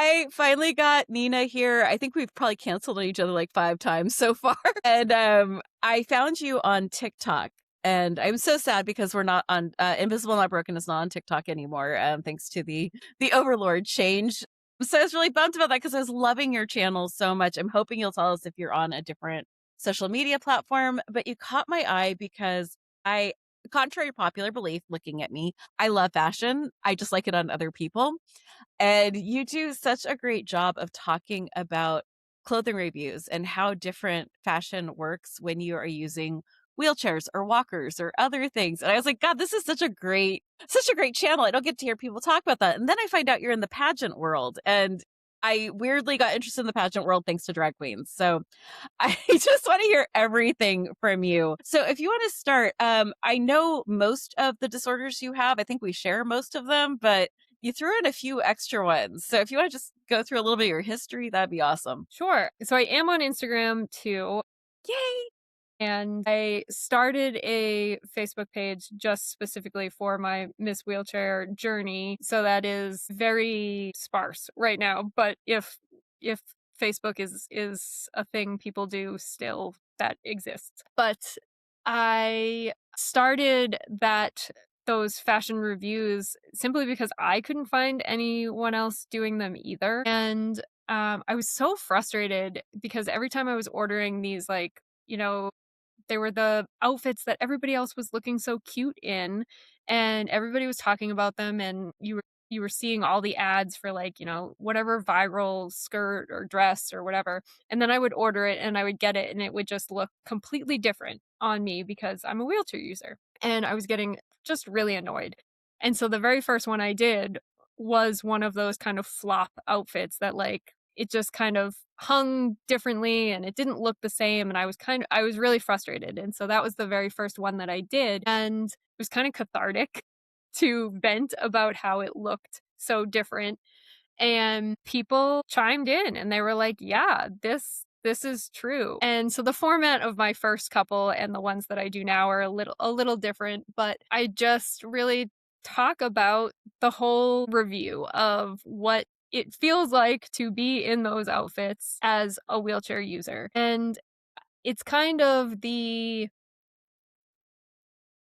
I finally got Nina here. I think we've probably canceled on each other like 5 times so far. And I found you on TikTok. And I'm so sad because we're not on Invisible Not Broken is not on TikTok anymore, thanks to the Overlord change. So I was really bummed about that because I was loving your channel so much. I'm hoping you'll tell us if you're on a different social media platform, but you caught my eye because I, contrary to popular belief, looking at me, I love fashion. I just like it on other people. And you do such a great job of talking about clothing reviews and how different fashion works when you are using wheelchairs or walkers or other things. And I was like, God, this is such a great channel. I don't get to hear people talk about that. And then I find out you're in the pageant world. And I weirdly got interested in the pageant world thanks to drag queens. So I just want to hear everything from you. So if you want to start, I know most of the disorders you have. I think we share most of them, but you threw in a few extra ones. So if you want to just go through a little bit of your history, that'd be awesome. Sure. So I am on Instagram too. Yay! And I started a Facebook page just specifically for my Miss Wheelchair journey. So that is very sparse right now. But if Facebook is a thing people do still, that exists. But I started those fashion reviews simply because I couldn't find anyone else doing them either. And I was so frustrated because every time I was ordering these, like, they were the outfits that everybody else was looking so cute in, and everybody was talking about them, and you were seeing all the ads for, like, whatever viral skirt or dress or whatever, and then I would order it and I would get it and it would just look completely different on me because I'm a wheelchair user. And I was getting just really annoyed. And so the very first one I did was one of those kind of flop outfits that, like, it just kind of hung differently and it didn't look the same, and I was really frustrated, and so that was the very first one that I did, and it was kind of cathartic to vent about how it looked so different, and people chimed in and they were like, "Yeah, this is true." And so the format of my first couple and the ones that I do now are a little different, but I just really talk about the whole review of what it feels like to be in those outfits as a wheelchair user. And it's kind of the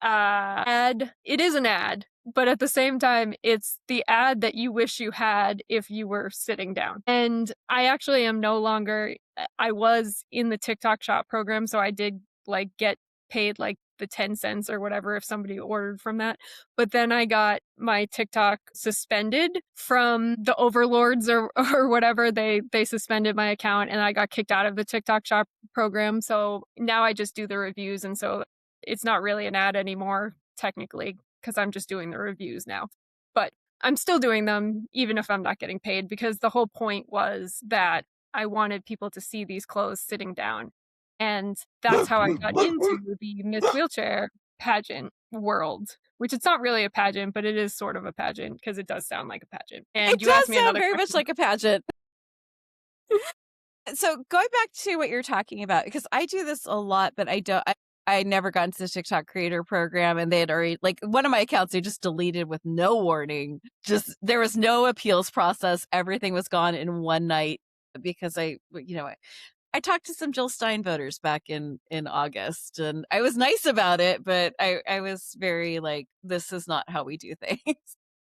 ad. It is an ad, but at the same time, it's the ad that you wish you had if you were sitting down. And I actually am no longer, I was in the TikTok shop program, so I did, like, get paid like the 10 cents or whatever if somebody ordered from that. But then I got my TikTok suspended from the overlords, or whatever. They suspended my account and I got kicked out of the TikTok shop program. So now I just do the reviews, and so it's not really an ad anymore, technically, because I'm just doing the reviews now. But I'm still doing them even if I'm not getting paid, because the whole point was that I wanted people to see these clothes sitting down. And that's how I got into the Miss Wheelchair pageant world, which it's not really a pageant, but it is sort of a pageant because it does sound like a pageant. It And you asked does me sound another very much question. like a pageant. So going back to what you're talking about, because I do this a lot, but I never got into the TikTok creator program, and they had already, like, one of my accounts they just deleted with no warning. Just there was no appeals process. Everything was gone in one night because I talked to some Jill Stein voters back in August, and I was nice about it, but I was very like, this is not how we do things.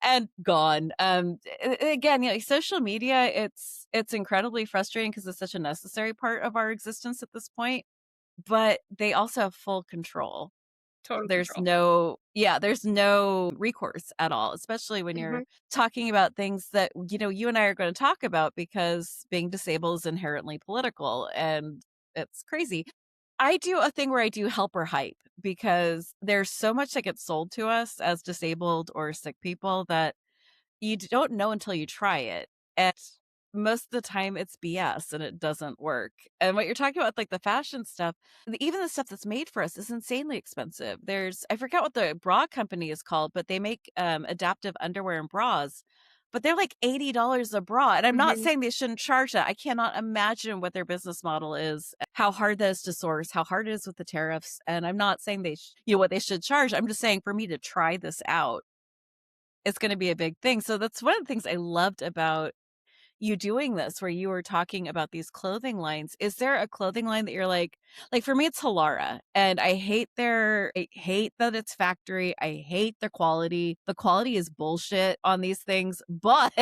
And gone. Again, social media, it's incredibly frustrating because it's such a necessary part of our existence at this point, but they also have full control. Total There's control. no yeah, there's no recourse at all, especially when you're Mhm. talking about things that, you and I are going to talk about, because being disabled is inherently political and it's crazy. I do a thing where I do helper hype because there's so much that gets sold to us as disabled or sick people that you don't know until you try it. And most of the time it's BS and it doesn't work. And what you're talking about, like the fashion stuff, even the stuff that's made for us is insanely expensive. I forget what the bra company is called, but they make adaptive underwear and bras, but they're like $80 a bra. And I'm not Mhm. saying they shouldn't charge that. I cannot imagine what their business model is, how hard that is to source, how hard it is with the tariffs. And I'm not saying what they should charge. I'm just saying for me to try this out, it's going to be a big thing. So that's one of the things I loved about you doing this where you were talking about these clothing lines. Is there a clothing line that you're like for me it's Halara, and I hate that it's factory. I hate the quality. The quality is bullshit on these things, but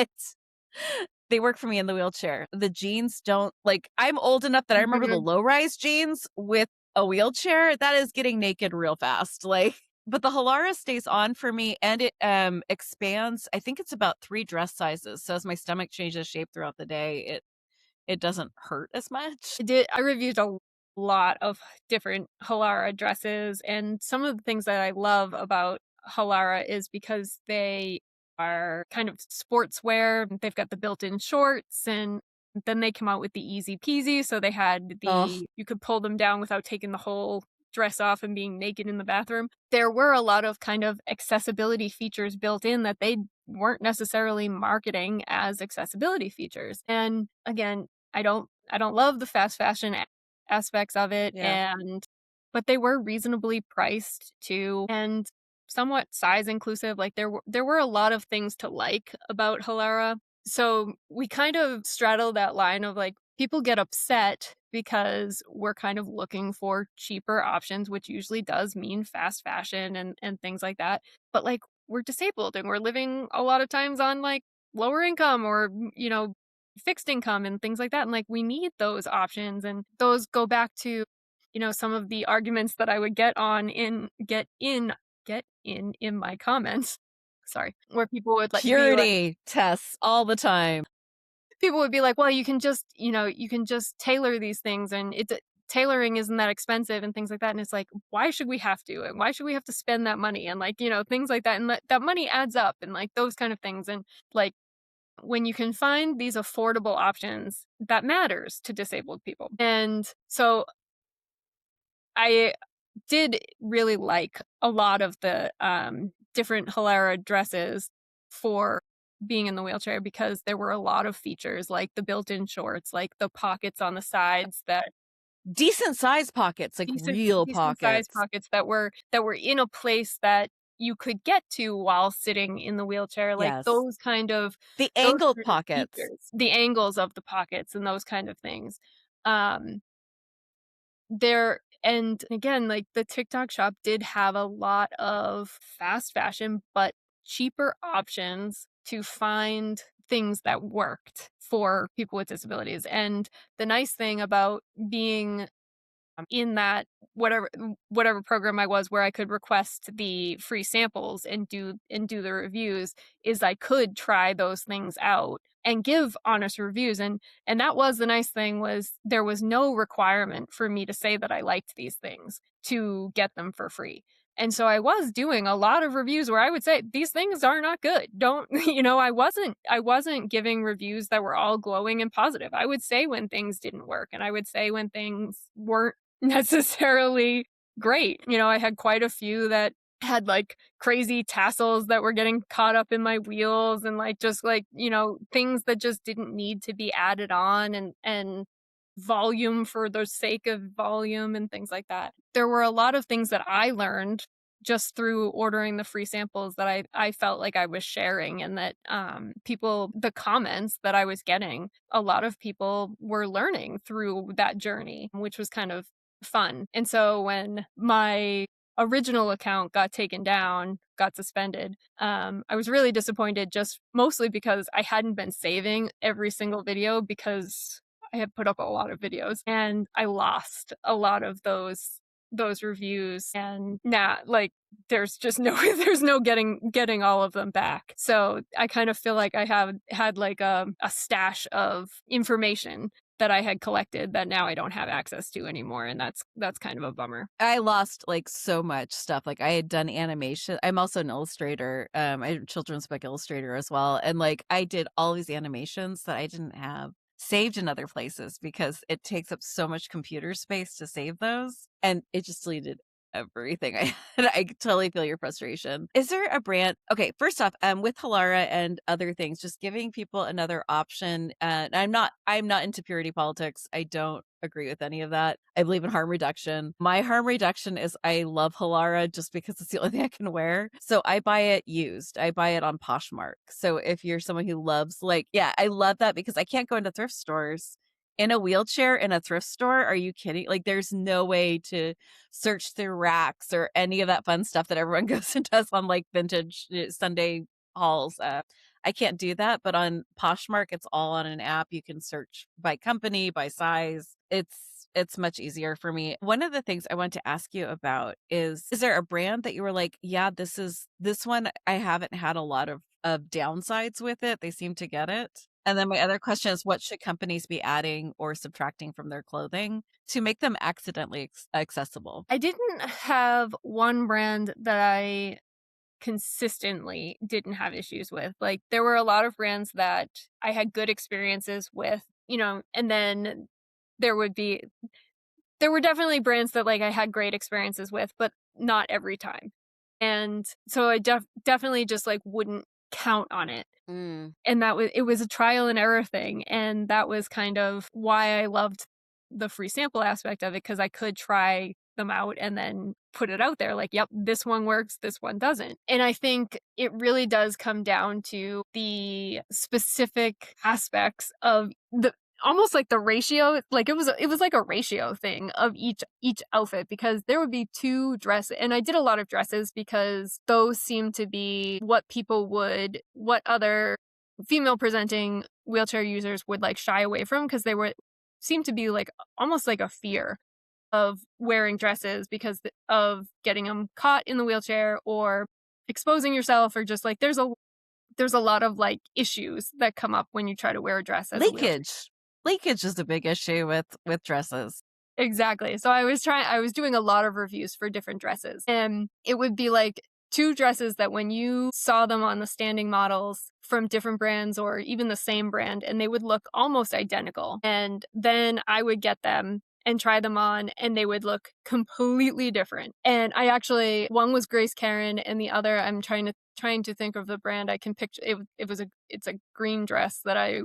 they work for me in the wheelchair. The jeans don't like I'm old enough that I remember the low-rise jeans with a wheelchair. That is getting naked real fast. Like but the Halara stays on for me and it expands. I think it's about 3 dress sizes. So as my stomach changes shape throughout the day, it doesn't hurt as much. I reviewed a lot of different Halara dresses, and some of the things that I love about Halara is because they are kind of sportswear. They've got the built-in shorts, and then they come out with the easy peasy. So they had Oh, you could pull them down without taking the whole dress off and being naked in the bathroom. There were a lot of kind of accessibility features built in that they weren't necessarily marketing as accessibility features. And again, I don't love the fast fashion aspects of it, yeah. but they were reasonably priced too, and somewhat size inclusive. Like there were a lot of things to like about Halara. So we kind of straddle that line of like people get upset because we're kind of looking for cheaper options, which usually does mean fast fashion and things like that. But like we're disabled and we're living a lot of times on like lower income or fixed income and things like that. And like we need those options. And those go back to, some of the arguments that I would get in my comments. Sorry. Where people would like be like Purity tests all the time. people would be like, well, you can just tailor these things and tailoring isn't that expensive and things like that. And it's like, why should we have to? And why should we have to spend that money? And like, things like that. And that money adds up and like those kind of things. And like when you can find these affordable options, that matters to disabled people. And so I did really like a lot of the different Halara dresses for being in the wheelchair because there were a lot of features like the built-in shorts, like the pockets on the sides that Decent size pockets, like decent real decent sized pockets. pockets that were in a place that you could get to while sitting in the wheelchair, like Yes. The those angled kind of pockets. features, the angles of the pockets and those kind of things. Um There and again, like, the TikTok shop did have a lot of fast fashion, but cheaper options to find things that worked for people with disabilities, and the nice thing about being in that whatever program I was where I could request the free samples and do the reviews is I could try those things out and give honest reviews and that was the nice thing was there was no requirement for me to say that I liked these things to get them for free. And so I was doing a lot of reviews where I would say these things are not good. Don't I wasn't giving reviews that were all glowing and positive. I would say when things didn't work and I would say when things weren't necessarily great. I had quite a few that had like crazy tassels that were getting caught up in my wheels and like just like, things that just didn't need to be added on and volume for the sake of volume and things like that. There were a lot of things that I learned just through ordering the free samples that I felt like I was sharing and that the comments that I was getting, a lot of people were learning through that journey, which was kind of fun. And so when my original account got taken down, got suspended, I was really disappointed just mostly because I hadn't been saving every single video because I had put up a lot of videos and I lost a lot of those reviews and like there's just no there's no getting all of them back. So I kind of feel like I have had like a stash of information that I had collected that now I don't have access to anymore, and that's kind of a bummer. I lost like so much stuff. Like I had done animation. I'm also an illustrator. I'm a children's book illustrator as well. And like I did all these animations that I didn't have saved in other places because it takes up so much computer space to save those. And it just deleted everything. I totally feel your frustration. Is there a brand? Okay, first off, with Halara and other things, just giving people another option. And I'm not into purity politics. I don't agree with any of that. I believe in harm reduction. My harm reduction is I love Halara just because it's the only thing I can wear. So I buy it used. I buy it on Poshmark. So if you're someone who loves, like, yeah, I love that because I can't go into thrift stores in a wheelchair in a thrift store. Are you kidding? Like, there's no way to search through racks or any of that fun stuff that everyone goes and does on like vintage Sunday hauls. I can't do that, but on Poshmark, it's all on an app. You can search by company, by size. It's much easier for me. One of the things I want to ask you about is there a brand that you were like, yeah, this one I haven't had a lot of downsides with it. They seem to get it. And then my other question is, what should companies be adding or subtracting from their clothing to make them accidentally accessible? I didn't have one brand that I consistently didn't have issues with. Like, there were a lot of brands that I had good experiences with, and then there would be there were definitely brands that, like, I had great experiences with, but not every time. And so I definitely just, like, wouldn't count on it. Mm. And it was a trial and error thing, and that was kind of why I loved the free sample aspect of it, because I could try them out and then put it out there like, yep, this one works, this one doesn't. And I think it really does come down to the specific aspects of the almost like the ratio. Like, it was like a ratio thing of each outfit, because there would be two dresses, and I did a lot of dresses because those seem to be what what other female presenting wheelchair users would like shy away from, because they seemed to be like almost like a fear of wearing dresses because of getting them caught in the wheelchair or exposing yourself, or just like there's a lot of like issues that come up when you try to wear a dress as a wheelchair. Leakage is a big issue with dresses. Exactly. So I was doing a lot of reviews for different dresses, and it would be like two dresses that when you saw them on the standing models from different brands or even the same brand, and they would look almost identical. And then I would get them and try them on, and they would look completely different. And I actually, one was Grace Karen, and the other, I'm trying to think of the brand. I can picture it. It's a green dress that I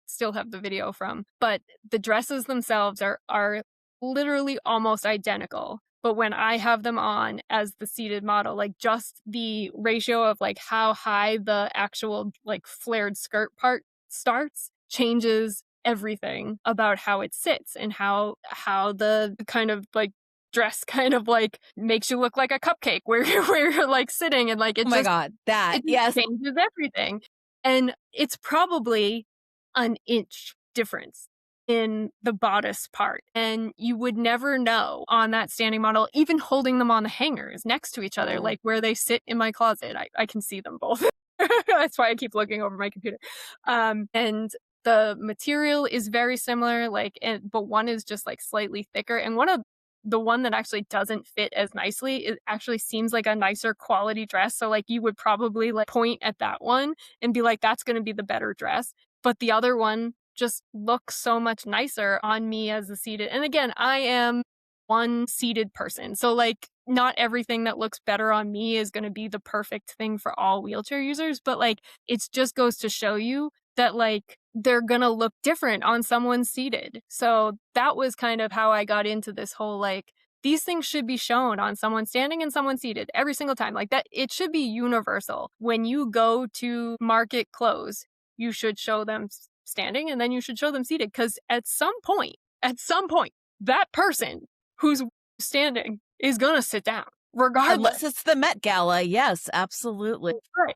still have the video from, but the dresses themselves are literally almost identical. But when I have them on as the seated model, like, just the ratio of like how high the actual like flared skirt part starts changes everything about how it sits, and how the kind of like dress kind of like makes you look like a cupcake where you're like sitting, and like Oh my God, that, it just yes. changes everything. And it's probably an inch difference in the bodice part. And you would never know on that standing model, even holding them on the hangers next to each other, like where they sit in my closet. I can see them both. That's why I keep looking over my computer. And the material is very similar, but one is just like slightly thicker. And the one that actually doesn't fit as nicely, it actually seems like a nicer quality dress. So like you would probably like point at that one and be like, that's going to be the better dress. But the other one just looks so much nicer on me as a seated. And again, I am one seated person. So like not everything that looks better on me is going to be the perfect thing for all wheelchair users. But like, it just goes to show you that like they're going to look different on someone seated. So that was kind of how I got into this whole like, these things should be shown on someone standing and someone seated every single time. Like that, it should be universal. When you go to market clothes, you should show them standing and then you should show them seated. Because at some point, that person who's standing is going to sit down, regardless. Unless it's the Met Gala. Yes, absolutely. Right.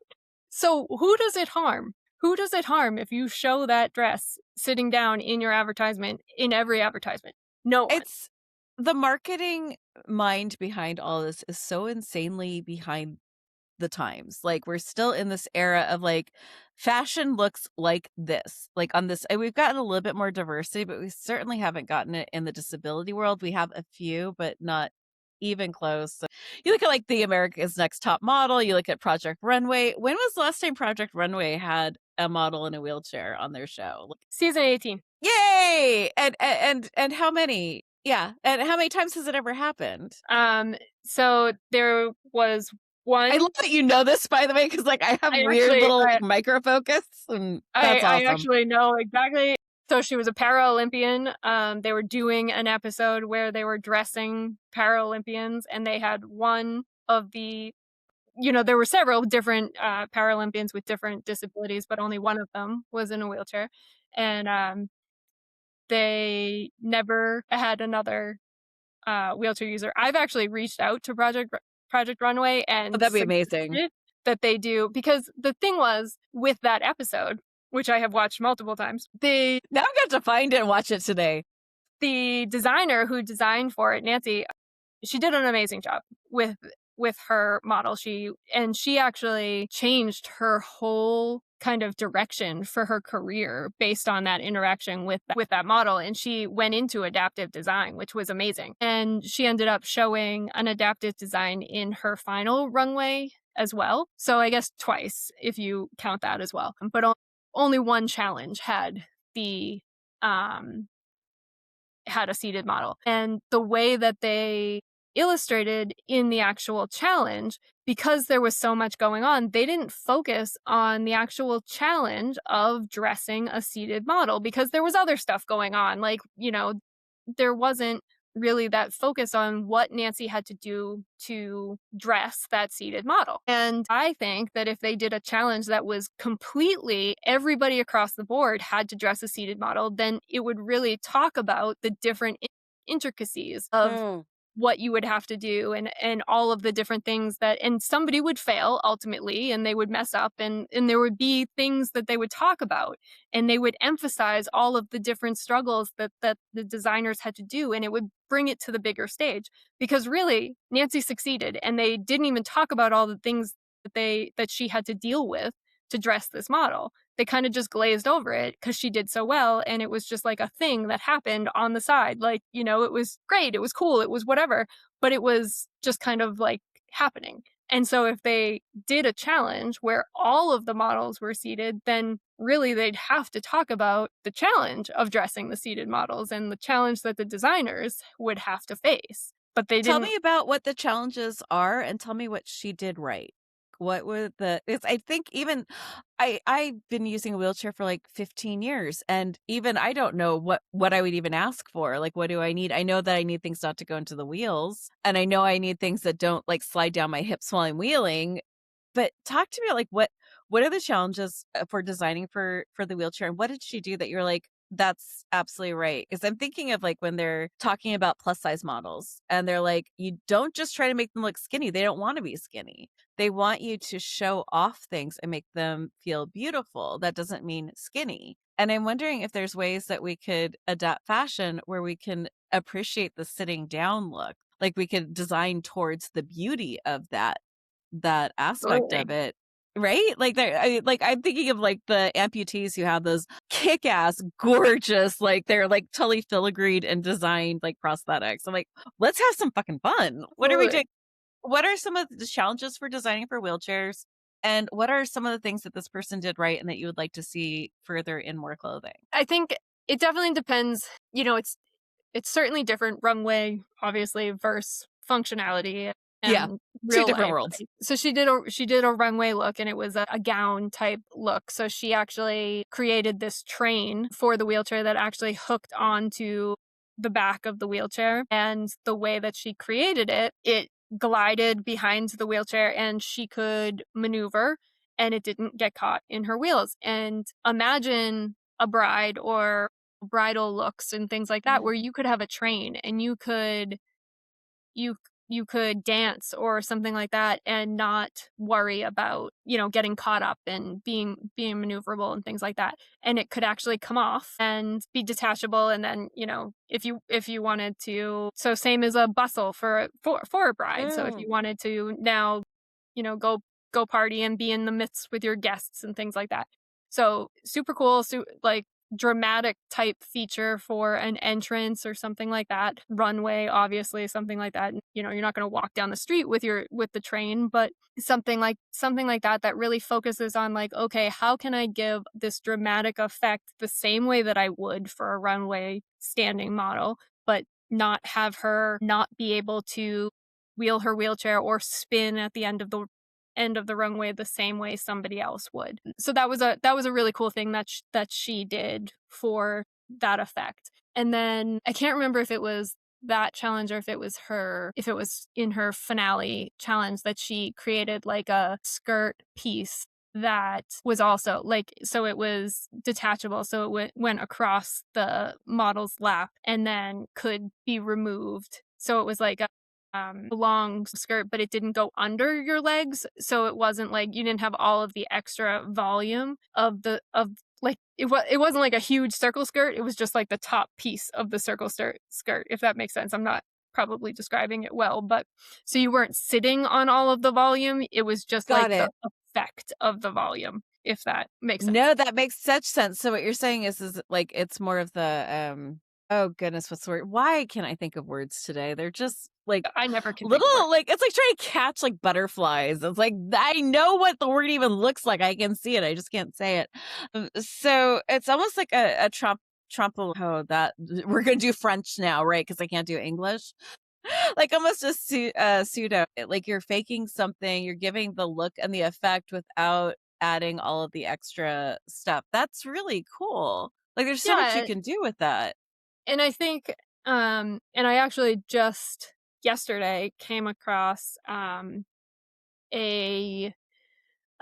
So who does it harm? Who does it harm if you show that dress sitting down in your advertisement, in every advertisement? No one. It's the marketing mind behind all this is so insanely behind the times. Like, we're still in this era of like fashion looks like this, like on this, and we've gotten a little bit more diversity, but we certainly haven't gotten it in the disability world. We have a few, but not even close. So you look at like the America's Next Top Model, you look at Project Runway. When was the last time Project Runway had a model in a wheelchair on their show? Season 18. Yay! And how many? Yeah. And how many times has it ever happened? So there was I one. love that you know this, by the way, because like I have I weird actually little I like micro focus, and I that's I awesome. actually know exactly. So she was a Paralympian. They were doing an episode where they were dressing Paralympians, and they had one of the, there were several different Paralympians with different disabilities, but only one of them was in a wheelchair, and they never had another wheelchair user. I've actually reached out to Project Runway Oh, and that'd be amazing. suggested that they do, because the thing was with that episode, which I have watched multiple times, Now I'm going to find it and watch it today. the designer who designed for it, Nancy, she did an amazing job with her model. She actually changed her whole kind of direction for her career based on that interaction with that model, and she went into adaptive design, which was amazing. And she ended up showing an adaptive design in her final runway as well. So I guess twice if you count that as well. But only one challenge the um had a seated model. And the way that they illustrated in the actual challenge, because there was so much going on, they didn't focus on the actual challenge of dressing a seated model because there was other stuff going on. Like, there wasn't really that focus on what Nancy had to do to dress that seated model. And I think that if they did a challenge that was completely everybody across the board had to dress a seated model, then it would really talk about the different intricacies of Mm. what you would have to do, and all of the different things and somebody would fail ultimately, and they would mess up, and there would be things that they would talk about, and they would emphasize all of the different struggles that the designers had to do, and it would bring it to the bigger stage, because really Nancy succeeded, and they didn't even talk about all the things that she had to deal with to dress this model. They kind of just glazed over it because she did so well, and it was just like a thing that happened on the side. Like, it was great, it was cool, it was whatever, but it was just kind of like happening. And so if they did a challenge where all of the models were seated, then really they'd have to talk about the challenge of dressing the seated models and the challenge that the designers would have to face. But they Tell didn't. me about what the challenges are and tell me what she did right. What were it's I think even I've been using a wheelchair for like 15 years, and even I don't know what I would even ask for. Like, what do I need? I know that I need things not to go into the wheels, and I know I need things that don't like slide down my hips while I'm wheeling. But talk to me about, like, what are the challenges for designing for the wheelchair, and what did she do that you're like, that's absolutely right? Because I'm thinking of like when they're talking about plus size models, and they're like, you don't just try to make them look skinny. They don't want to be skinny. They want you to show off things and make them feel beautiful. That doesn't mean skinny. And I'm wondering if there's ways that we could adapt fashion where we can appreciate the sitting down look. Like we could design towards the beauty of that aspect Absolutely. of it, right? Like I'm thinking of like the amputees who have those kick-ass, gorgeous, like they're like totally filigreed and designed like prosthetics. I'm like, let's have some fucking fun. What are we Absolutely. doing? What are some of the challenges for designing for wheelchairs? And what are some of the things that this person did right and that you would like to see further in more clothing? I think it definitely depends. It's certainly different runway, obviously, versus functionality Yeah, and two real different life. worlds. So she did a runway look, and it was a gown type look. So she actually created this train for the wheelchair that actually hooked onto the back of the wheelchair. And the way that she created it glided behind the wheelchair, and she could maneuver, and it didn't get caught in her wheels. And imagine a bride or bridal looks and things like that, where Mhm. you could have a train, and you you could dance or something like that and not worry about, getting caught up and being maneuverable and things like that. And it could actually come off and be detachable, and then, if you wanted to, so same as a bustle for a bride. So if Mm. you wanted to now, go party and be in the midst with your guests and things like that. So super cool, like dramatic type feature for an entrance or something like that. Runway, obviously, something like that. You're not going to walk down the street with the train, but something like that really focuses on, like, okay, how can I give this dramatic effect the same way that I would for a runway standing model, but not have her not be able to wheel her wheelchair or spin at the end of the runway the same way somebody else would. So that was a really cool thing that she did for that effect. And then I can't remember if it was that challenge or if it was in her finale challenge that she created like a skirt piece that was also like, so it was detachable, so it went across the model's lap and then could be removed. So it was like a long skirt, but it didn't go under your legs, so it wasn't like you didn't have all of the extra volume of like it wasn't like a huge circle skirt. It was just like the top piece of the circle skirt, if that makes sense. I'm not probably describing it well, but so you weren't sitting on all of the volume. It was just like Got the it. effect of the volume, if that makes sense. No, that makes such sense. So what you're saying is like it's more of the oh goodness, what's the word? Why can't I think of words today? They're just like I never can think of little words. like it's like trying to catch like butterflies. It's like I know what the word even looks like. I can see it. I just can't say it. So it's almost like a oh, that we're gonna do French now, right? Because I can't do English. Like almost a pseudo, like you're faking something, you're giving the look and the effect without adding all of the extra stuff. That's really cool. Like there's so much you Yeah, can do with that. and I think and I actually just yesterday came across a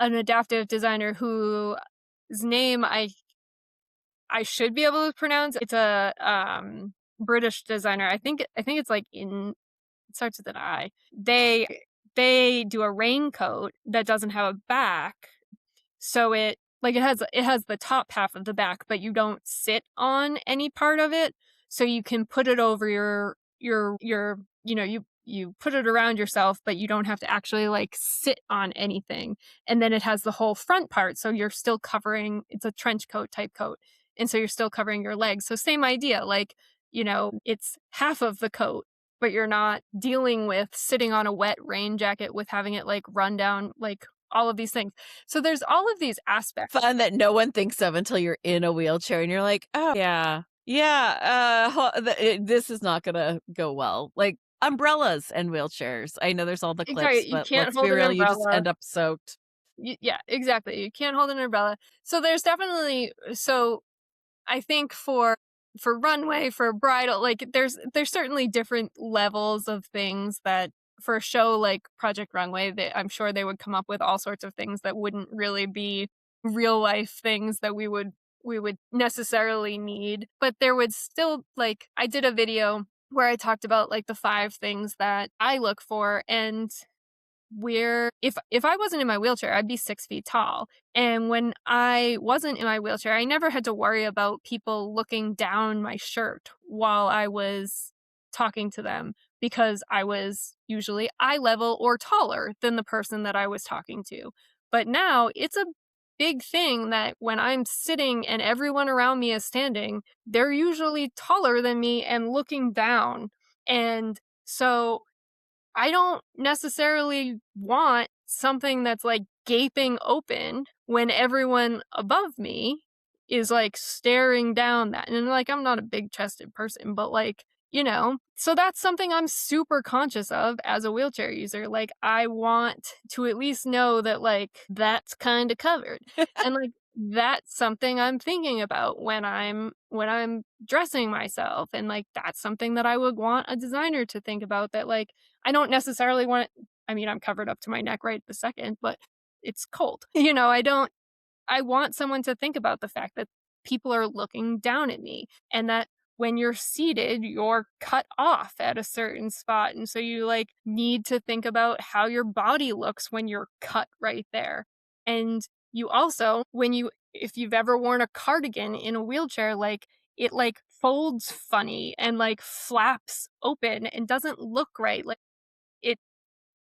an adaptive designer whose name I should be able to pronounce. It's a British designer. I think it's like in it starts with an I. They do a raincoat that doesn't have a back, so it has the top half of the back, but you don't sit on any part of it. So you can put it over your you put it around yourself, but you don't have to actually like sit on anything. And then it has the whole front part, so you're still covering, it's a trench coat type coat. And so you're still covering your legs. So same idea, like, it's half of the coat, but you're not dealing with sitting on a wet rain jacket with having it like run down, like all of these things. So there's all of these aspects. Fun that no one thinks of until you're in a wheelchair and you're like, oh yeah, yeah, this is not gonna go well. Like umbrellas and wheelchairs. I know there's all the clips, Exactly, you but can't let's be hold an real, you just umbrella. end up soaked. Yeah, exactly. You can't hold an umbrella. So there's definitely, so I think for runway, for bridal, like there's certainly different levels of things that for a show like Project Runway, that I'm sure they would come up with all sorts of things that wouldn't really be real life things that we would necessarily need. But there would still, like, I did a video where I talked about like the 5 things that I look for, and where if I wasn't in my wheelchair, I'd be 6 feet tall. And when I wasn't in my wheelchair, I never had to worry about people looking down my shirt while I was talking to them, because I was usually eye level or taller than the person that I was talking to. But now it's a big thing that when I'm sitting and everyone around me is standing, they're usually taller than me and looking down. And so I don't necessarily want something that's like gaping open when everyone above me is like staring down that. And like, I'm not a big chested person, but like, so that's something I'm super conscious of as a wheelchair user. Like, I want to at least know that like that's kind of covered. And like, that's something I'm thinking about when I'm dressing myself. And like, that's something that I would want a designer to think about, that like, I don't necessarily want it. I mean, I'm covered up to my neck right this second, but it's cold. I want someone to think about the fact that people are looking down at me, and that when you're seated, you're cut off at a certain spot. And so you like need to think about how your body looks when you're cut right there. And you also, if you've ever worn a cardigan in a wheelchair, like it like folds funny and like flaps open and doesn't look right. Like it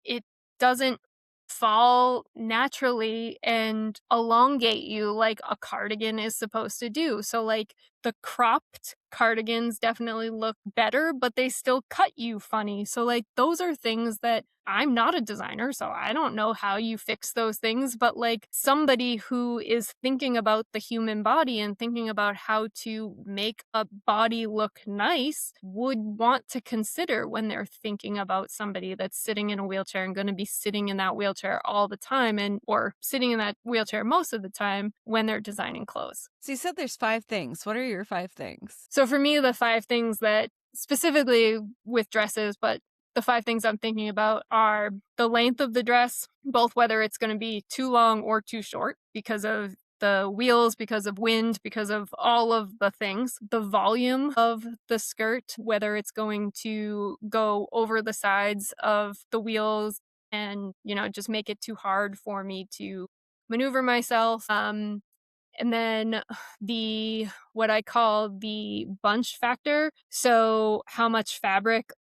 it doesn't fall naturally and elongate you like a cardigan is supposed to do. So like the cropped cardigans definitely look better, but they still cut you funny. So, like, those are things that I'm not a designer, so I don't know how you fix those things. But, like, somebody who is thinking about the human body and thinking about how to make a body look nice would want to consider when they're thinking about somebody that's sitting in a wheelchair and going to be sitting in that wheelchair all the time or sitting in that wheelchair most of the time when they're designing clothes. So you said there's 5 things. What are your 5 things? So for me, the 5 things that specifically with dresses, but the 5 things I'm thinking about are the length of the dress, both whether it's going to be too long or too short because of the wheels, because of wind, because of all of the things, the volume of the skirt, whether it's going to go over the sides of the wheels and, just make it too hard for me to maneuver myself. And then what I call the bunch factor. So how much fabric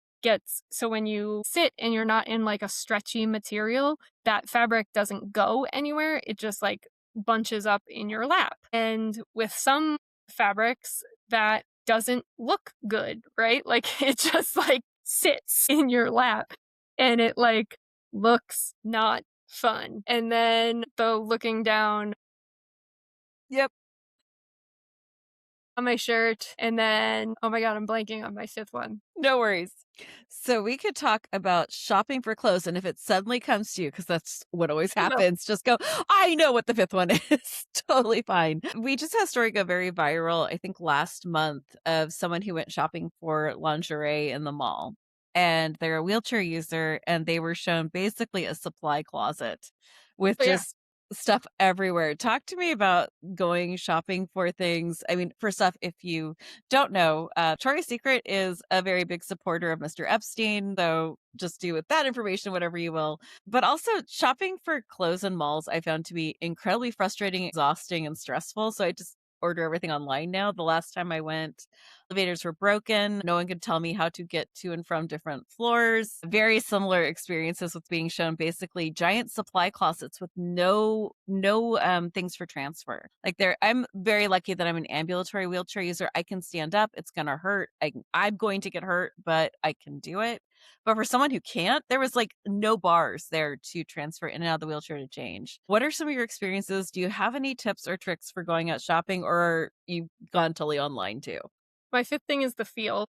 so when you sit and you're not in like a stretchy material, that fabric doesn't go anywhere. It just like bunches up in your lap. And with some fabrics that doesn't look good, right? Like it just like sits in your lap and it like looks not fun. And then the looking down Yep. on my shirt, and then, oh my god, I'm blanking on my 5th one. No worries. So we could talk about shopping for clothes, and if it suddenly comes to you, because that's what always No. happens, just go, I know what the 5th one is. Totally fine. We just had a story go very viral, I think last month, of someone who went shopping for lingerie in the mall. And they're a wheelchair user, and they were shown basically a supply closet with Oh, yeah. just stuff everywhere. Talk to me about going shopping for things. I mean, first off, if you don't know, Victoria's Secret is a very big supporter of Mr. Epstein, though just do with that information whatever you will. But also shopping for clothes in malls I found to be incredibly frustrating, exhausting, and stressful. So I just order everything online now. The last time I went, elevators were broken. No one could tell me how to get to and from different floors. Very similar experiences with being shown basically giant supply closets with no things for transfer. Like I'm very lucky that I'm an ambulatory wheelchair user. I can stand up. It's gonna hurt. I'm going to get hurt, but I can do it. But for someone who can't, there was like no bars there to transfer in and out of the wheelchair to change. What are some of your experiences? Do you have any tips or tricks for going out shopping, or are you gone totally online too? My 5th thing is the feel.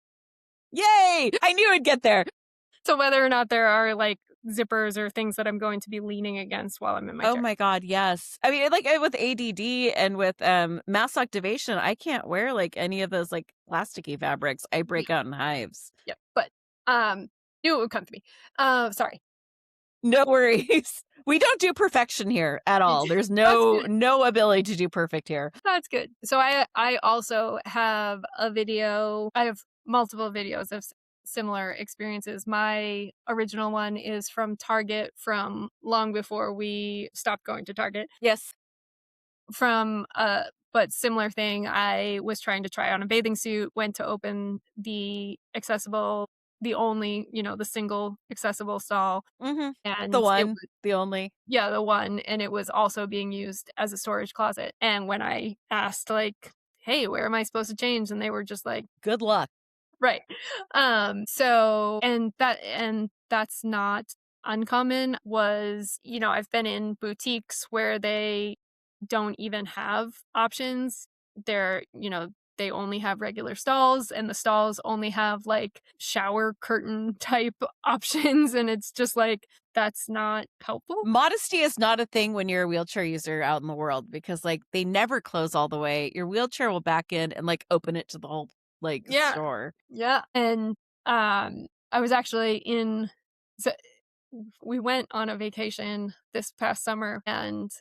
Yay! I knew it'd get there. So whether or not there are like zippers or things that I'm going to be leaning against while I'm in my Oh chair. my God, yes. I mean, like with ADD and with mass activation, I can't wear like any of those like plasticky fabrics. I break out in hives. Yeah, but knew it would come to me. Sorry. No worries. We don't do perfection here at all. There's That's good. no ability to do perfect here. That's good. So I also have a video. I have multiple videos of similar experiences. My original one is from Target from long before we stopped going to Target. Yes. But similar thing, I was trying to try on a bathing suit, went to open the only, the single accessible stall, Mm-hmm. and The it one, was, the only. yeah, the one, and it was also being used as a storage closet. And when I asked, like, hey, where am I supposed to change? And they were just like, Good luck. right. So, and that's not uncommon. I've been in boutiques where they don't even have options. They only have regular stalls, and the stalls only have like shower curtain type options, and it's just like, that's not helpful. Modesty is not a thing when you're a wheelchair user out in the world, because like they never close all the way. Your wheelchair will back in and like open it to the whole like Yeah. store. Yeah. And I was actually so we went on a vacation this past summer, and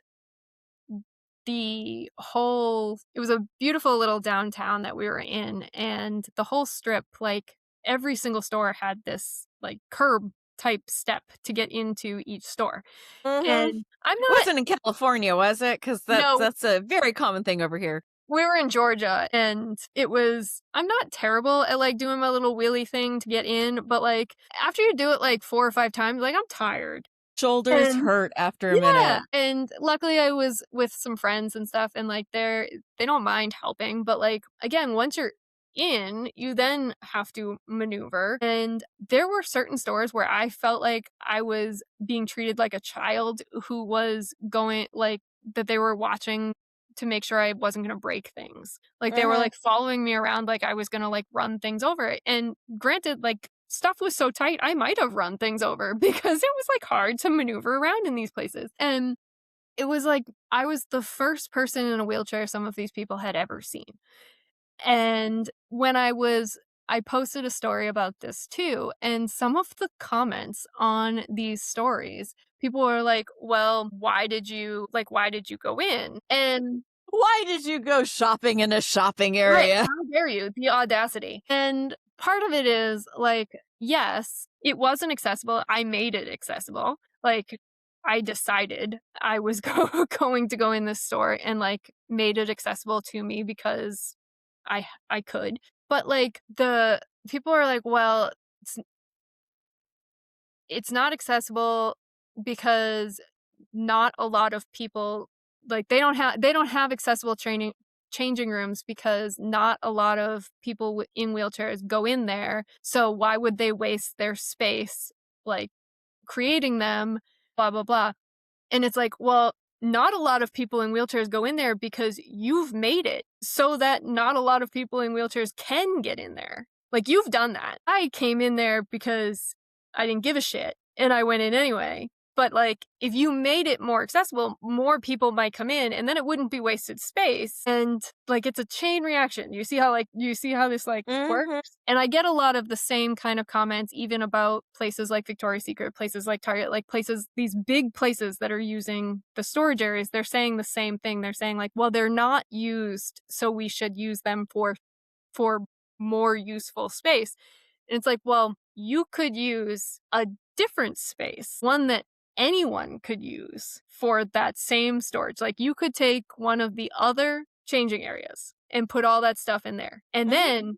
it was a beautiful little downtown that we were in, and the whole strip, like every single store had this like curb type step to get into each store. Mm-hmm. And I'm It not wasn't in California, was it? Because no, that's a very common thing over here. we were in Georgia, and I'm not terrible at like doing my little wheelie thing to get in, but like after you do it like 4 or 5 times, like I'm tired. Shoulders And hurt after a yeah, minute. and luckily I was with some friends and stuff, and, like, they don't mind helping, but, like, again, once you're in, you then have to maneuver, and there were certain stores where I felt like I was being treated like a child who was going like, that they were watching to make sure I wasn't gonna break things. Like, they were, Mhm. like, following me around like I was gonna, like, run things over, and granted, like, stuff was so tight, I might have run things over because it was, like, hard to maneuver around in these places, and it was like I was the first person in a wheelchair some of these people had ever seen. And when I posted a story about this too, and some of the comments on these stories, people were like, "Well, why did you go in?" And Why did you go shopping in a shopping right, area? how dare you? The audacity. And part of it is like, yes, it wasn't accessible. I made it accessible. Like I decided I was going to go in this store and like made it accessible to me because I could. But like the people are like, well, it's, it's not accessible because not a lot of people like they don't have accessible training changing rooms because not a lot of people in wheelchairs go in there. So why would they waste their space like creating them blah blah blah. And it's like, well, not a lot of people in wheelchairs go in there because you've made it so that not a lot of people in wheelchairs can get in there. Like, you've done that. I came in there because I didn't give a shit and I went in anyway. But, like, if you made it more accessible, more people might come in and then it wouldn't be wasted space. And, like, it's a chain reaction. You see how this, like, works? Mhm. And I get a lot of the same kind of comments even about places like Victoria's Secret, places like Target, like places these big places that are using the storage areas, they're saying the same thing. They're saying like, "Well, they're not used, so we should use them for more useful space." And it's like, "Well, you could use a different space, one that anyone could use for that same storage. Like you could take one of the other changing areas and put all that stuff in there. And Mhm. then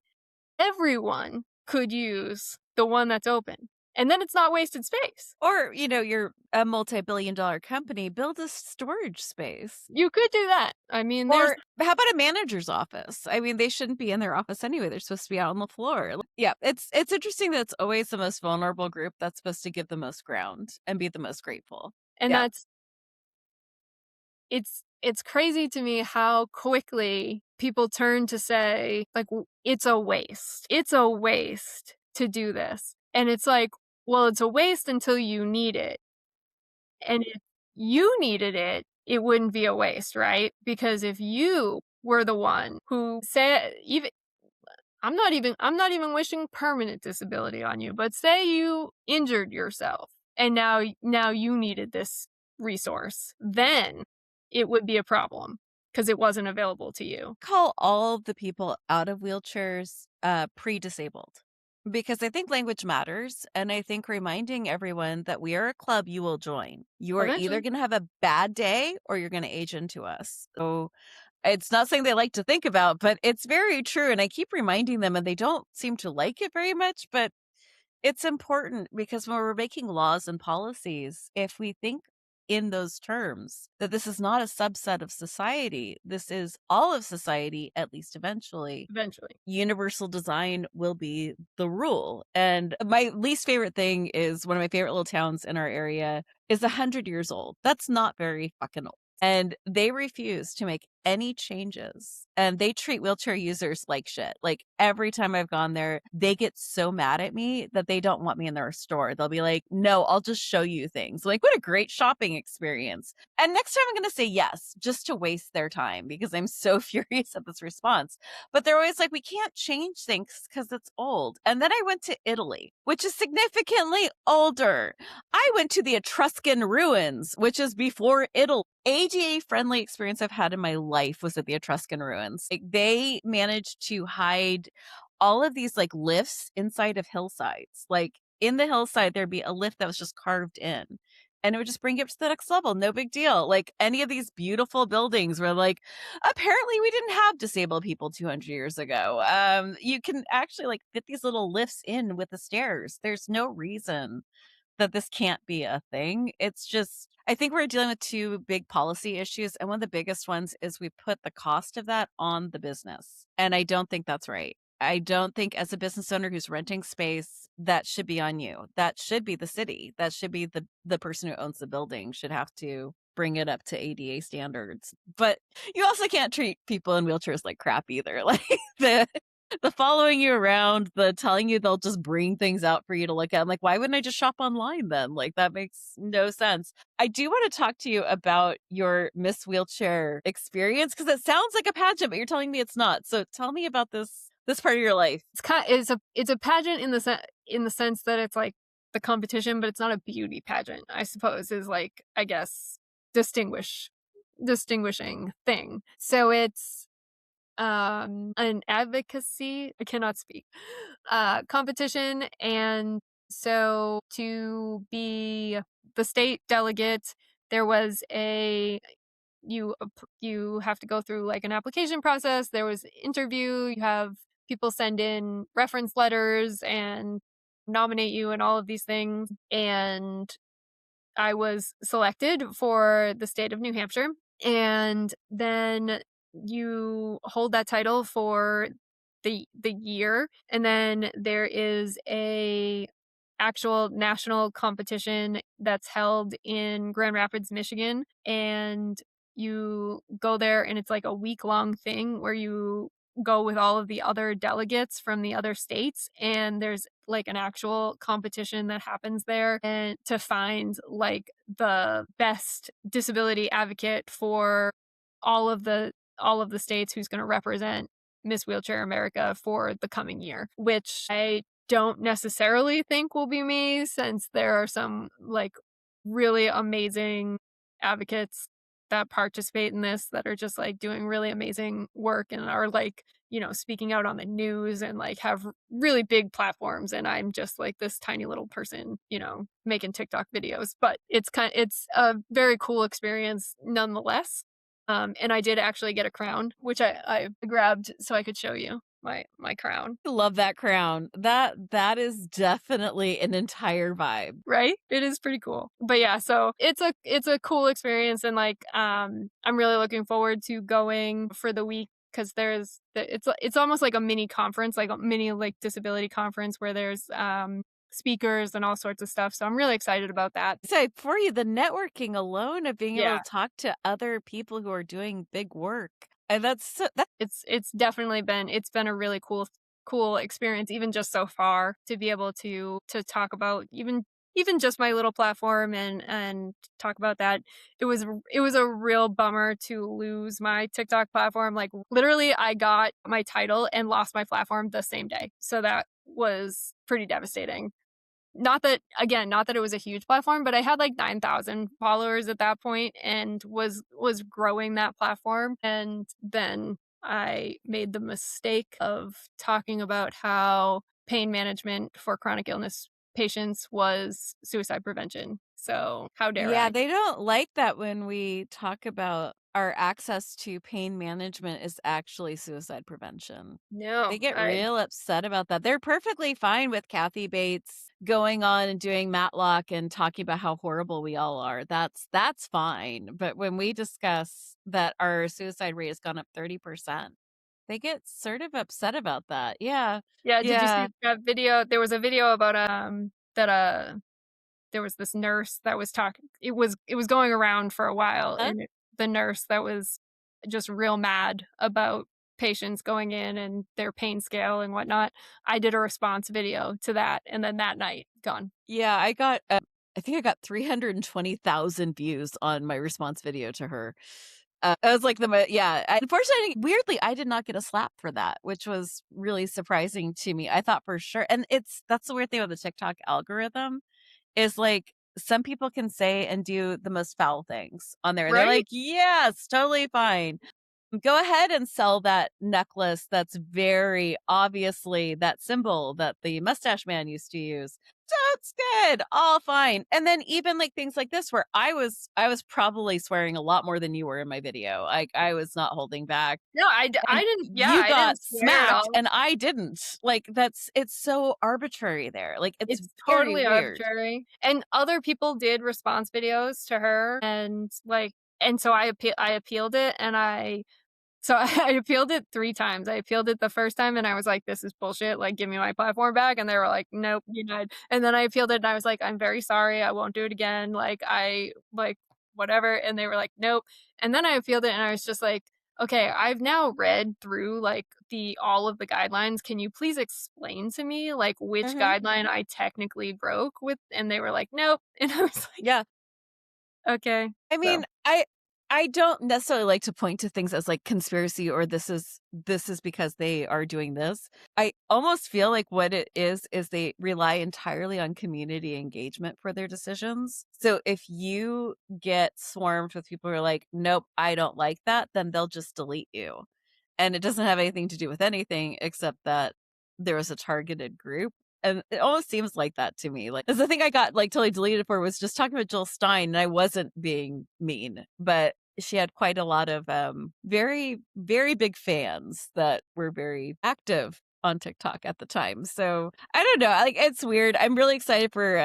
everyone could use the one that's open, and then it's not wasted space." Or, you're a multi-billion-dollar company, build a storage space. You could do that. I mean, there's Or how about a manager's office? I mean, they shouldn't be in their office anyway. They're supposed to be out on the floor. Yeah, it's interesting that it's always the most vulnerable group that's supposed to give the most ground and be the most grateful. and Yeah. that's it's crazy to me how quickly people turn to say, like, "It's a waste. It's a waste to do this." And it's like, well, it's a waste until you need it. And if you needed it, it wouldn't be a waste, right? Because if you were the one who said even I'm not even wishing permanent disability on you, but say you injured yourself and now you needed this resource, then it would be a problem because it wasn't available to you. Call all of the people out of wheelchairs pre-disabled because I think language matters. And I think reminding everyone that we are a club you will join. You are either Eventually. going to have a bad day or you're going to age into us. So it's not something they like to think about, but it's very true. And I keep reminding them, and they don't seem to like it very much. But it's important because when we're making laws and policies, if we think in those terms, that this is not a subset of society, this is all of society, at least eventually, Eventually. universal design will be the rule. And my least favorite thing is one of my favorite little towns in our area is 100 years old. That's not very fucking old. And they refuse to make any changes. And they treat wheelchair users like shit. Like every time I've gone there, they get so mad at me that they don't want me in their store. They'll be like, no, I'll just show you things. Like, what a great shopping experience. And next time I'm going to say yes, just to waste their time because I'm so furious at this response. But they're always like, we can't change things because it's old. And then I went to Italy, which is significantly older. I went to the Etruscan ruins, which is before Italy. ADA friendly experience I've had in my life was at the Etruscan ruins. Like, they managed to hide all of these like lifts inside of hillsides. Like in the hillside, there'd be a lift that was just carved in. And it would just bring you up to the next level. No big deal. Like any of these beautiful buildings where like apparently we didn't have disabled people 200 years ago. You can actually like fit these little lifts in with the stairs. There's no reason that this can't be a thing. It's just, I think we're dealing with two big policy issues. And one of the biggest ones is we put the cost of that on the business. And I don't think that's right. I don't think, as a business owner who's renting space, that should be on you. That should be the city. That should be the person who owns the building should have to bring it up to ADA standards. But you also can't treat people in wheelchairs like crap either. Like the following you around, the telling you they'll just bring things out for you to look at. I'm like, why wouldn't I just shop online then? Like, that makes no sense. I do want to talk to you about your Miss Wheelchair experience because it sounds like a pageant, but you're telling me it's not. So tell me about this part of your life. It's a pageant in the sense that it's like the competition, but it's not a beauty pageant, I suppose, is like, I guess, distinguishing thing. So it's an advocacy, I cannot speak, competition. And so to be the state delegate, there was you have to go through like an application process. There was interview, you have people send in reference letters and nominate you and all of these things. And I was selected for the state of New Hampshire. And then you hold that title for the year. And then there is a actual national competition that's held in Grand Rapids, Michigan. And you go there and it's like a week-long thing where you go with all of the other delegates from the other states, and there's like an actual competition that happens there and to find like the best disability advocate for all of the states who's going to represent Miss Wheelchair America for the coming year, which I don't necessarily think will be me, since there are some like really amazing advocates that participate in this that are just like doing really amazing work and are like, speaking out on the news and like have really big platforms. And I'm just like this tiny little person, making TikTok videos, but it's a very cool experience nonetheless. And I did actually get a crown, which I grabbed so I could show you my crown. I love that crown. That is definitely an entire vibe. Right? It is pretty cool. But yeah, so it's a cool experience. And like I'm really looking forward to going for the week, because it's almost like a mini conference, like a mini like disability conference where there's speakers and all sorts of stuff. So I'm really excited about that. So for you, the networking alone of being able Yeah. to talk to other people who are doing big work. And that's It's definitely been a really cool experience, even just so far, to be able to talk about even just my little platform and talk about that. It was a real bummer to lose my TikTok platform. Like literally I got my title and lost my platform the same day. So that was pretty devastating. Not that it was a huge platform, but I had like 9,000 followers at that point and was growing that platform. And then I made the mistake of talking about how pain management for chronic illness patients was suicide prevention. So how dare yeah, I? they don't like that when we talk about our access to pain management is actually suicide prevention. They No, get real upset about that. They're perfectly fine with Kathy Bates going on and doing Matlock and talking about how horrible we all are. That's fine. But when we discuss that our suicide rate has gone up 30%, they get sort of upset about that. Yeah. yeah. Did you see Yeah. that video? There was a video about that there was this nurse that was talking. It was going around for a while, Huh? and the nurse that was just real mad about patients going in and their pain scale and whatnot. I did a response video to that, and then that night, gone. Yeah, I think I got 320,000 views on my response video to her. I was like yeah. Unfortunately, weirdly, I did not get a slap for that, which was really surprising to me. I thought for sure, and that's the weird thing about the TikTok algorithm is like some people can say and do the most foul things on there. And they're Right? like, yes, totally fine. Go ahead and sell that necklace that's very obviously that symbol that the mustache man used to use. That's good. All fine. And then even like things like this where I was probably swearing a lot more than you were in my video. Like I was not holding back. No, I And didn't, yeah, you I got didn't swear at smacked all. and I didn't. Like it's so arbitrary there. Like it's It's very totally weird. arbitrary, and other people did response videos to her, and, like, and so I appealed it, and so I appealed it 3 times. I appealed it the first time, and I was like, "This is bullshit, like, give me my platform back," and they were like, "Nope, you denied." And then I appealed it, and I was like, "I'm very sorry, I won't do it again, whatever," and they were like, "Nope." And then I appealed it, and I was just like, "Okay, I've now read through, like, the all of the guidelines. Can you please explain to me, like, which Mhm. guideline I technically broke with?" And they were like, "Nope." And I was like, Yeah. "Okay." I So mean, I don't necessarily like to point to things as like conspiracy or this is because they are doing this. I almost feel like what it is they rely entirely on community engagement for their decisions. So if you get swarmed with people who are like, "Nope, I don't like that," then they'll just delete you. And it doesn't have anything to do with anything except that there was a targeted group. And it almost seems like that to me. Like, 'cause the thing I got like totally deleted for was just talking about Jill Stein, and I wasn't being mean, but she had quite a lot of very, very big fans that were very active on TikTok at the time. So I don't know. Like it's weird. I'm really excited for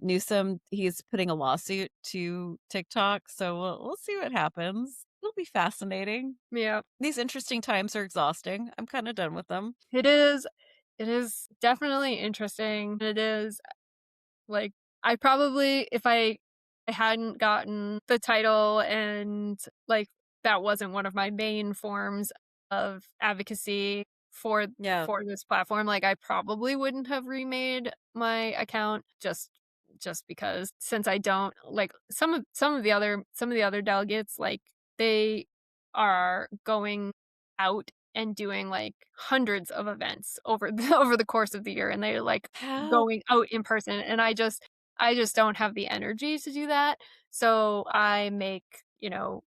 Newsom. He's putting a lawsuit to TikTok. So we'll see what happens. It'll be fascinating. yeah. These interesting times are exhausting. I'm kind of done with them. It is it is definitely interesting. It is, like, I probably if I hadn't gotten the title and, like, that wasn't one of my main forms of advocacy Yeah. for this platform, like, I probably wouldn't have remade my account just because since I don't like, some of the other delegates, like, they are going out and doing, like, hundreds of events over the over the course of the year, and they're, like, How going out in person, and I just don't have the energy to do that, so I make,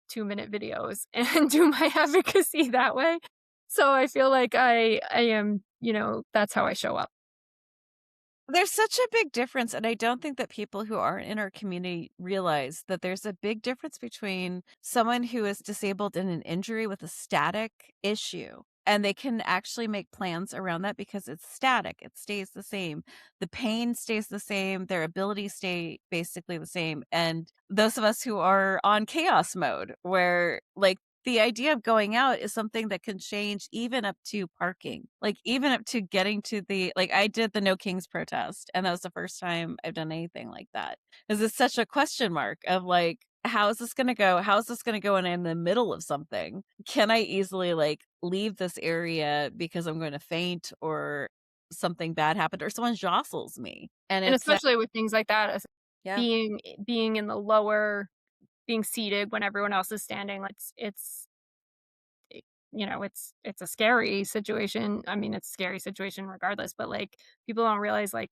2-minute videos and do my advocacy that way. So I feel like I am, that's how I show up. there's such a big difference, and I don't think that people who aren't in our community realize that there's a big difference between someone who is disabled in an injury with a static issue, and they can actually make plans around that because it's static. It stays the same. The pain stays the same. Their abilities stay basically the same. And those of us who are on chaos mode, where like the idea of going out is something that can change even up to parking, like even up to getting to the like I did the No Kings protest, and that was the first time I've done anything like that. Because it's such a question mark of like, how is this going to go? How is this going to go? And I'm in the middle of something. Can I easily like leave this area because I'm going to faint or something bad happened or someone jostles me? And And it's especially with things like that, as yeah. being in the lower being seated when everyone else is standing, like, it it's a scary situation. I mean, it's a scary situation regardless, but, like, people don't realize, like,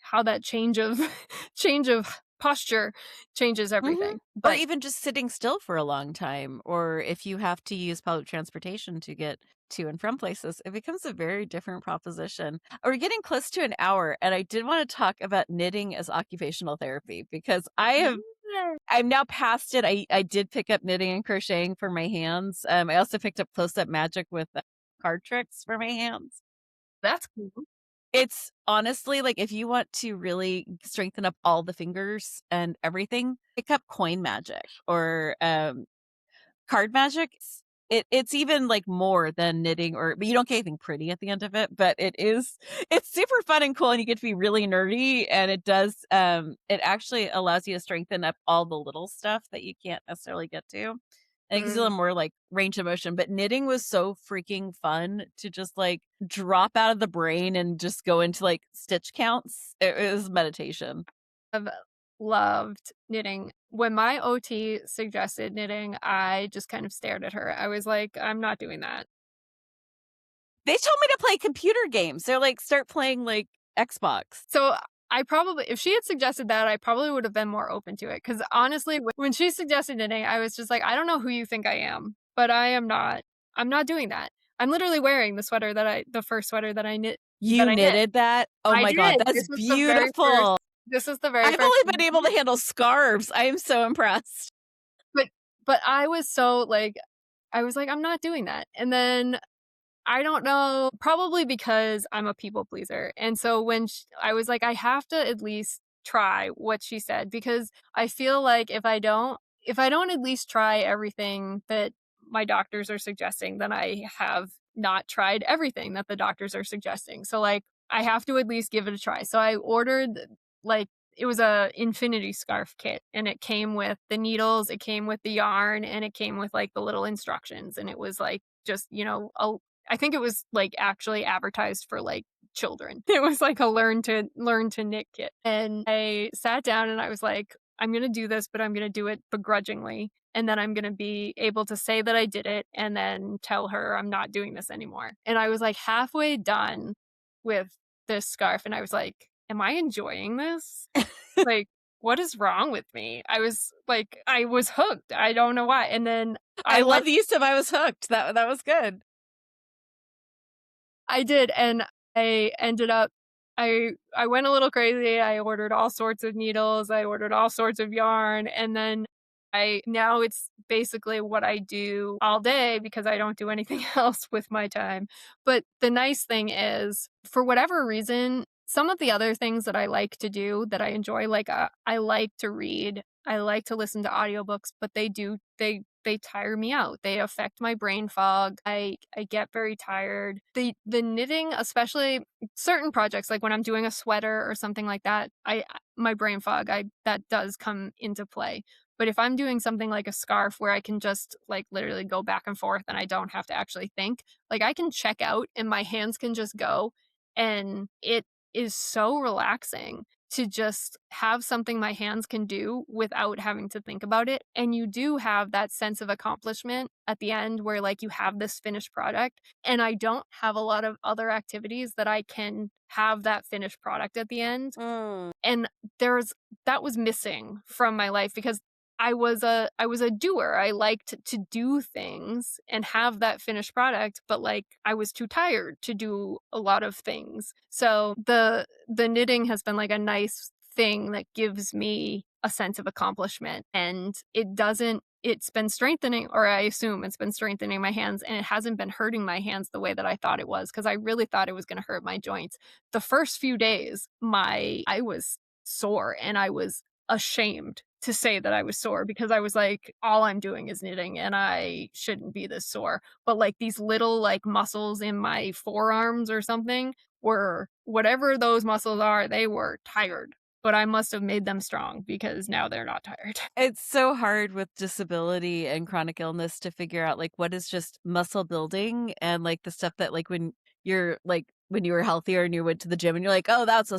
how that change of change of posture changes Mhm. everything. Or But even just sitting still for a long time, or if you have to use public transportation to get to and from places, it becomes a very different proposition. We're getting close to an hour, and I did want to talk about knitting as occupational therapy because yeah, I'm now past it. I did pick up knitting and crocheting for my hands. I also picked up close up magic with card tricks for my hands. that's cool. It's honestly like if you want to really strengthen up all the fingers and everything, pick up coin magic or card magic. It's even like more than knitting or but you don't get anything pretty at the end of it, but it's super fun and cool and you get to be really nerdy and it does it actually allows you to strengthen up all the little stuff that you can't necessarily get to. And it gives you a Mm. little more like range of motion. But knitting was so freaking fun to just like drop out of the brain and just go into like stitch counts. It was meditation. I've loved knitting. When my OT suggested knitting, I just kind of stared at her. I was like, "I'm not doing that." They told me to play computer games. They're like, start playing like Xbox. So, I probably if she had suggested that, I probably would have been more open to it. Because honestly, when she suggested knitting, I was just like, "I don't know who you think I am." but I am not. I'm not doing that. I'm literally wearing the first sweater that You I knit. knitted that? Oh I my god, did. that's beautiful. This is the very I've first only one. been able to handle scarves. I am so impressed. But but I was so, like I was like, "I'm not doing that." And then I don't know, probably because I'm a people pleaser, and so when I was like, "I have to at least try what she said," because I feel like if I don't at least try everything that my doctors are suggesting, then I have not tried everything that the doctors are suggesting. So, like, I have to at least give it a try. So I ordered, like it was a infinity scarf kit, and it came with the needles, it came with the yarn, and it came with, like, the little instructions, and it was, like, just, a I think it was, like, actually advertised for, like, children. It was like a learn to knit kit, and I sat down and I was like, "I'm gonna do this, but I'm gonna do it begrudgingly, and then I'm gonna be able to say that I did it and then tell her I'm not doing this anymore." And I was, like, halfway done with this scarf, and I was like, "Am I enjoying this? Like, what is wrong with me?" I was hooked. I don't know why, and then I I love went the use of "I was hooked." That was good. I did, and I ended up I went a little crazy, I ordered all sorts of needles, I ordered all sorts of yarn, and then I now it's basically what I do all day because I don't do anything else with my time. But the nice thing is, for whatever reason, some of the other things that I like to do that I enjoy, like, I like to read, I like to listen to audiobooks, but they tire me out. They affect my brain fog. I get very tired. The knitting, especially certain projects, like when I'm doing a sweater or something like that, my brain fog, I that does come into play. But if I'm doing something like a scarf where I can just, like, literally go back and forth and I don't have to actually think, like, I can check out and my hands can just go, and it is so relaxing to just have something my hands can do without having to think about it. And you do have that sense of accomplishment at the end where, like, you have this finished product. And I don't have a lot of other activities that I can have that finished product at the end. Mm. And there's that was missing from my life because I was a doer. I liked to do things and have that finished product, but, like, I was too tired to do a lot of things. So the knitting has been, like, a nice thing that gives me a sense of accomplishment, and it's been strengthening, or I assume it's been strengthening my hands, and it hasn't been hurting my hands the way that I thought it was, because I really thought it was gonna hurt my joints. The first few days, my I was sore, and I was ashamed to say that I was sore because I was like, "All I'm doing is knitting, and I shouldn't be this sore." But, like, these little, like, muscles in my forearms or something were whatever those muscles are, they were tired, but I must have made them strong because now they're not tired. It's so hard with disability and chronic illness to figure out, like, what is just muscle building and, like, the stuff that, like, when you were healthier and you went to the gym and you're like, "Oh, that was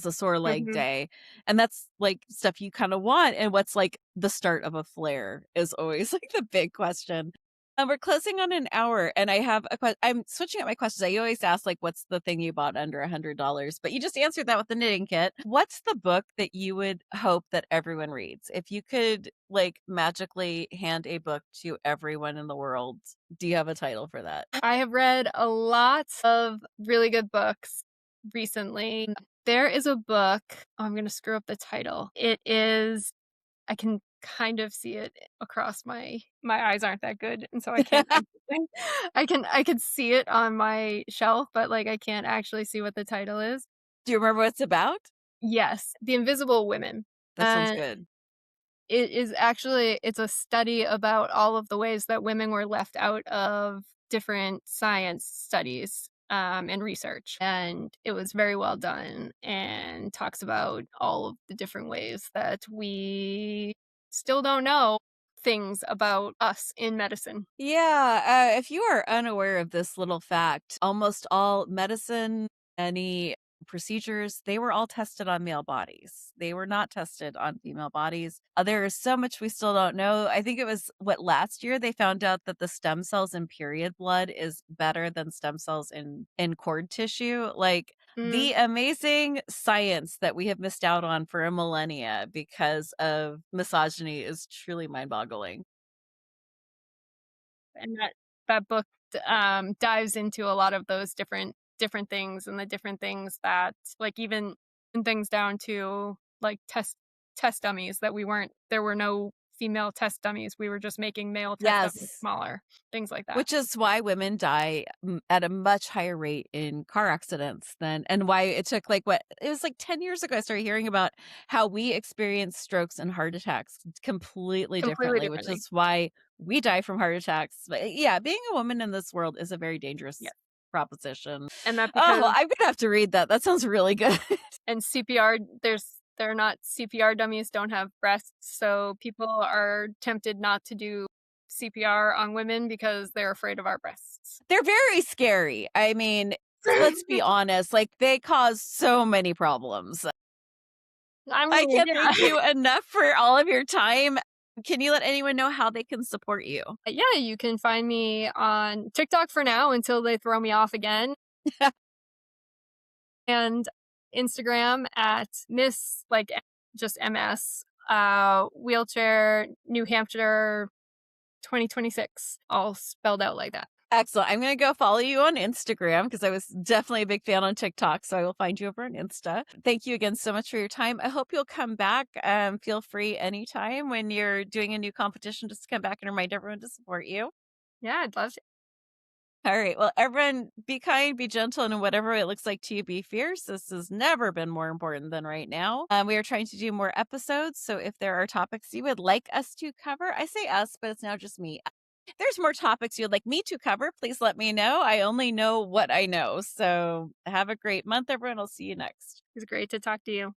a sore leg Mhm. day." And that's, like, stuff you kinda want, and what's, like, the start of a flare is always, like, the big question. We're closing on an hour, and I have I'm switching up my questions. I always ask, like, "What's the thing you bought under $100?" But you just answered that with the knitting kit. What's the book that you would hope that everyone reads? If you could, like, magically hand a book to everyone in the world, do you have a title for that? I have read a lot of really good books recently. There is a book I'm gonna screw up the title. It is I can kind of see it across my eyes aren't that good, and so I can't actually I could see it on my shelf, but, like, I can't actually see what the title is. Do you remember what it's about? Yes, The Invisible Women, That sounds and good. it's a study about all of the ways that women were left out of different science studies, and research, and it was very well done and talks about all of the different ways that we still don't know things about us in medicine. Yeah, if you are unaware of this little fact, almost all medicine, any procedures, they were all tested on male bodies. They were not tested on female bodies. There is so much we still don't know. I think it was what last year they found out that the stem cells in period blood is better than stem cells in cord tissue. Like Mm. the amazing science that we have missed out on for a millennia because of misogyny is truly mind-boggling. And that book dives into a lot of those different things, and the different things that, like, even things down to like test dummies, that we weren't there were no female test dummies. We were just making male test dummies Yes. smaller, things like that. Which is why women die at a much higher rate in car accidents than, and why it took like what it was like 10 years ago I started hearing about how we experience strokes and heart attacks completely Completely differently, which differently. is why we die from heart attacks. But yeah, being a woman in this world is a very Yeah. dangerous proposition. And that Oh, because I'm gonna have to read that. That sounds really good. and CPR, they're not CPR dummies don't have breasts, so people are tempted not to do CPR on women because they're afraid of our breasts. They're very scary. I mean, let's be honest, like they cause so many problems. I I mean, can't yeah. thank you enough for all of your time. Can you let anyone know how they can support you? Yeah, you can find me on TikTok for now until they throw me off again, and Instagram at Miss, like, just MS, wheelchair, New Hampshire, 2026, all spelled out like that. Excellent. I'm going to go follow you on Instagram because I was definitely a big fan on TikTok. So I will find you over on Insta. Thank you again so much for your time. I hope you'll come back. Feel free anytime when you're doing a new competition, just to come back and remind everyone to support you. Yeah, I'd love to. All right. Well, everyone, be kind, be gentle, and whatever it looks like to you, be fierce. This has never been more important than right now. We are trying to do more episodes. So if there are topics you would like us to cover, I say us, but it's now just me. If there's more topics you'd like me to cover, please let me know. I only know what I know. So have a great month, everyone. I'll see you next. It's great to talk to you.